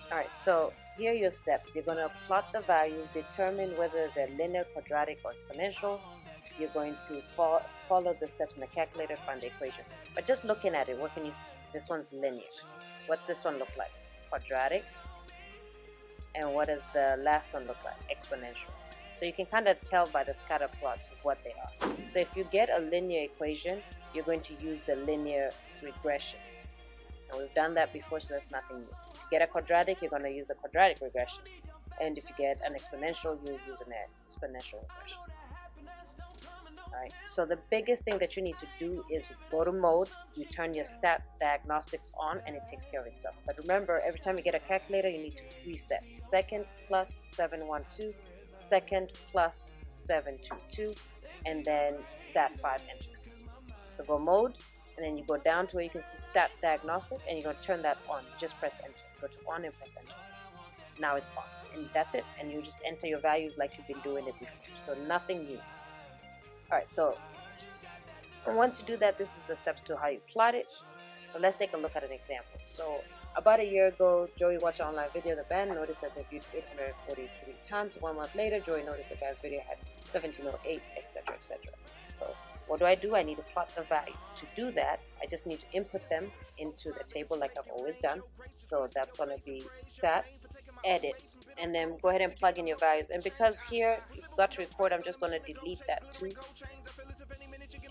Alright, so here are your steps. You're going to plot the values, determine whether they're linear, quadratic, or exponential. You're going to follow the steps in the calculator, find the equation. But just looking at it, what can you see? This one's linear. What's this one look like? Quadratic. And what does the last one look like? Exponential. So you can kind of tell by the scatter plots what they are. So if you get a linear equation, you're going to use the linear regression. And we've done that before, so that's nothing new. If you get a quadratic, you're going to use a quadratic regression. And if you get an exponential, you'll use an exponential regression. Alright, so the biggest thing that you need to do is go to mode, you turn your stat diagnostics on, and it takes care of itself. But remember, every time you get a calculator, you need to reset. Second plus 712, second plus 722, and then stat 5 enter. So go mode, and then you go down to where you can see stat diagnostic, and you're going to turn that on. Just press enter. Go to on and press enter. Now it's on, and that's it. And you just enter your values like you've been doing it before. So nothing new. Alright, so once you do that, this is the steps to how you plot it. So let's take a look at an example. So about a year ago, Joey watched an online video of the band, noticed that they viewed 843 times. 1 month later, Joey noticed the band's video had 1708, etc., etc. So what do? I need to plot the values. To do that, I just need to input them into the table like I've always done. So that's going to be stat, edit, and then go ahead and plug in your values. And because here you forgot to record, I'm just going to delete that too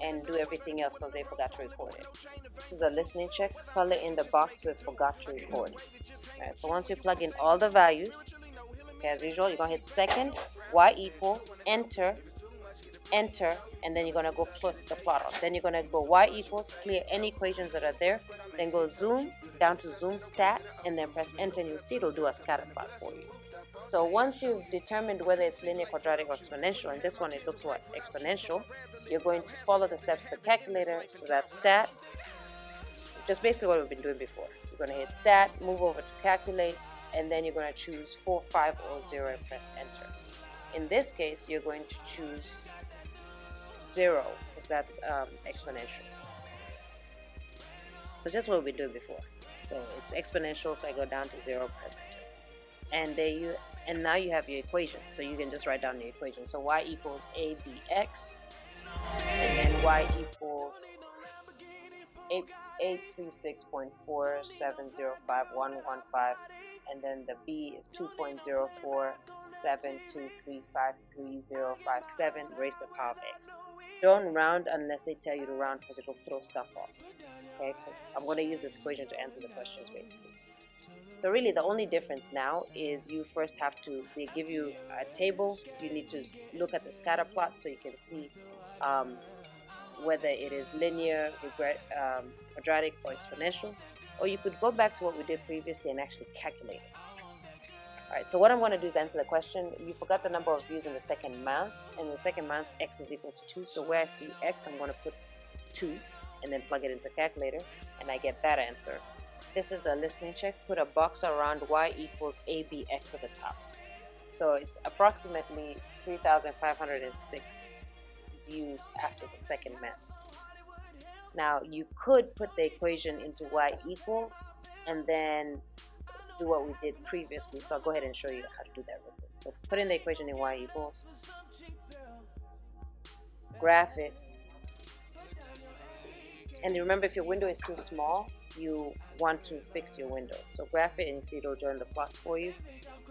and do everything else because they forgot to record it. This is a listening check. Color in the box with forgot to record. Alright, so once you plug in all the values, okay, as usual, you're going to hit second, y equals, enter, enter, and then you're going to go put the plot on. Then you're going to go y equals, clear any equations that are there, then go zoom down to zoom stat, and then press enter, and you'll see it'll do a scatter plot for you. So once you've determined whether it's linear, quadratic, or exponential, and this one it looks what? Exponential, you're going to follow the steps of the calculator. So that's stat, just basically what we've been doing before. You're going to hit stat, move over to calculate, and then you're going to choose 4, 5, or 0 and press enter. In this case, you're going to choose 0 because that's exponential. So just what we've been doing before. So it's exponential, so I go down to 0, press enter. And there you, and now you have your equation. So you can just write down the equation. So y equals abx, and then y equals 836.4705115, and then the b is 2.04723533057 raised to the power of x. Don't round unless they tell you to round because it will throw stuff off. Okay, because I'm going to use this equation to answer the questions basically. So really the only difference now is you first have to, they give you a table, you need to look at the scatter plot so you can see whether it is linear, quadratic, or exponential. Or you could go back to what we did previously and actually calculate it. Alright, so what I'm going to do is answer the question. You forgot the number of views in the second month. In the second month, x is equal to 2. So where I see x, I'm going to put 2 and then plug it into the calculator, and I get that answer. This is a listening check. Put a box around y equals abx at the top. So it's approximately 3,506 views after the second month. Now you could put the equation into y equals and then do what we did previously. So I'll go ahead and show you how to do that real quick. So put in the equation in y equals, graph it, and remember if your window is too small, you want to fix your window. So graph it and you see it'll join the plots for you.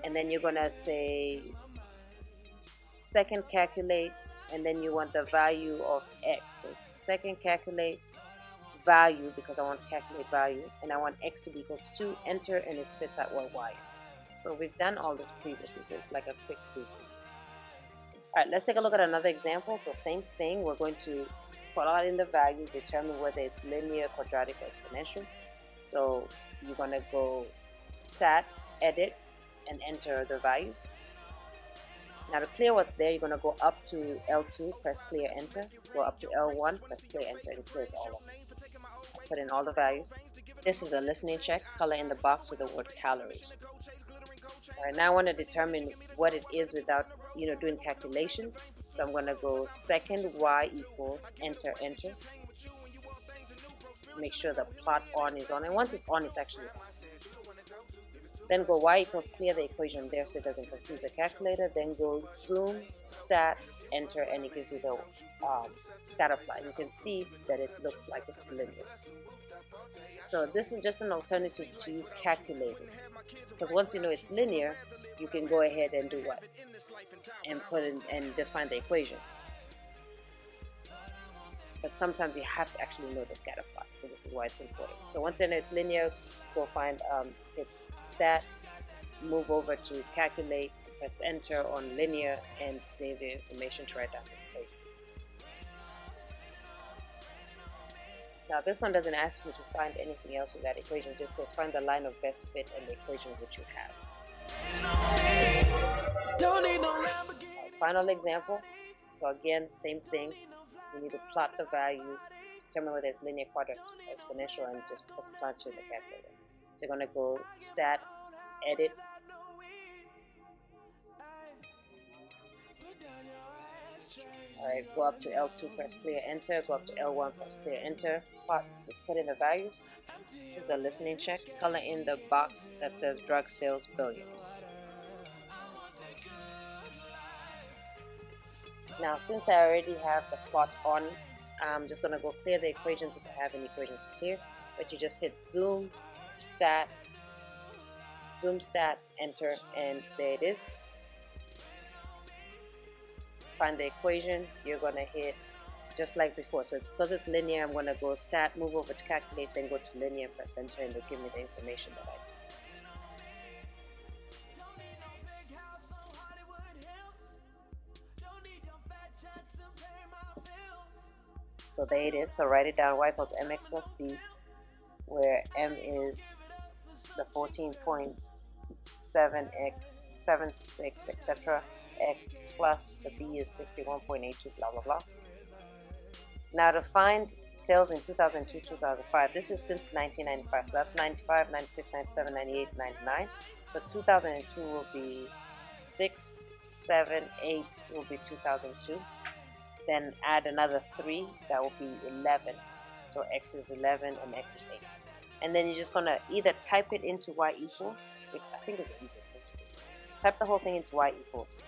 And then you're gonna say second calculate, and then you want the value of x. So it's second calculate value because I want to calculate value, and I want x to be equal to 2, enter, and it spits out what y is. So we've done all this previously, so it's like a quick proof. Alright, let's take a look at another example. So same thing, we're going to plot in the values, determine whether it's linear, quadratic, or exponential. So you're going to go stat, edit, and enter the values. Now to clear what's there, you're going to go up to L2, press clear, enter. Go up to L1, press clear, enter, and it clears all of them. Put in all the values. This is a listening check. Color in the box with the word calories. Alright, now I want to determine what it is without doing calculations. So I'm going to go second y equals, enter, enter. Make sure the plot on is on, and once it's on, it's actually on. Then go y equals, clear the equation there so it doesn't confuse the calculator. Then go zoom, stat, enter, and it gives you the scatter plot. You can see that it looks like it's linear. So this is just an alternative to you calculating, because once you know it's linear, you can go ahead and do what? And put in and just find the equation. But sometimes you have to actually know the scatter plot, so this is why it's important. So once you know it's linear, go find its stat, move over to calculate, press enter on linear, and there's your information to write down the equation. Now this one doesn't ask you to find anything else with that equation, it just says find the line of best fit and the equation which you have. Final example. So again, same thing. You need to plot the values, determine whether it's linear, quadratic, exponential, and just plot to the calculator. So you're going to go stat, edit, alright, go up to L2, press clear, enter, go up to L1, press clear, enter, put in the values. This is a listening check. Color in the box that says drug sales billions. Now, since I already have the plot on, I'm just going to go clear the equations if I have any equations to clear. But you just hit zoom, stat, enter, and there it is. Find the equation. You're going to hit just like before. So because it's linear, I'm going to go stat, move over to calculate, then go to linear, press enter, and it'll give me the information that I need. So there it is. So write it down. Y equals mx plus b, where m is the 14.7x, 76, etc. X plus the b is 61.82, blah blah blah. Now to find sales in 2002, 2005, this is since 1995. So that's 95, 96, 97, 98, 99. So 2002 will be 6, 7, 8 will be 2002. Then add another 3, that will be 11. So x is 11 and x is 8. And then you're just going to either type it into y equals, which I think is the easiest thing to do. Type the whole thing into y equals.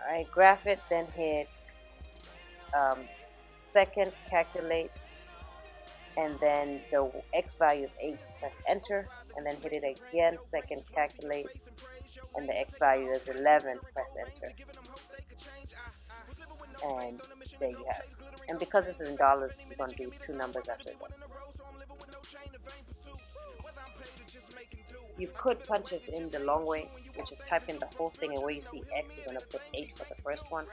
Alright, graph it, then hit second, calculate, and then the x value is 8, press enter, and then hit it again, second, calculate, and the x value is 11, press enter. And there you have it. And because this is in dollars, you're going to do 2 numbers after this. You could punch this in the long way, which is type in the whole thing, and where you see x, you're going to put 8 for the first one.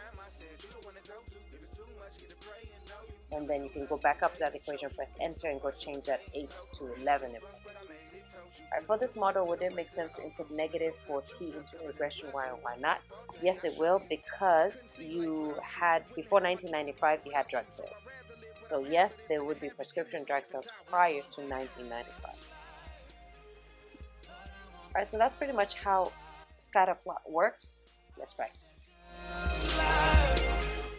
And then you can go back up to that equation, press enter, and go change that 8 to 11 and press enter. Alright, for this model, would it make sense to input negative for t into regression y or why not? Yes, it will, because you had, before 1995, you had drug sales. So yes, there would be prescription drug sales prior to 1995. Alright, so that's pretty much how scatter plot works. Let's practice.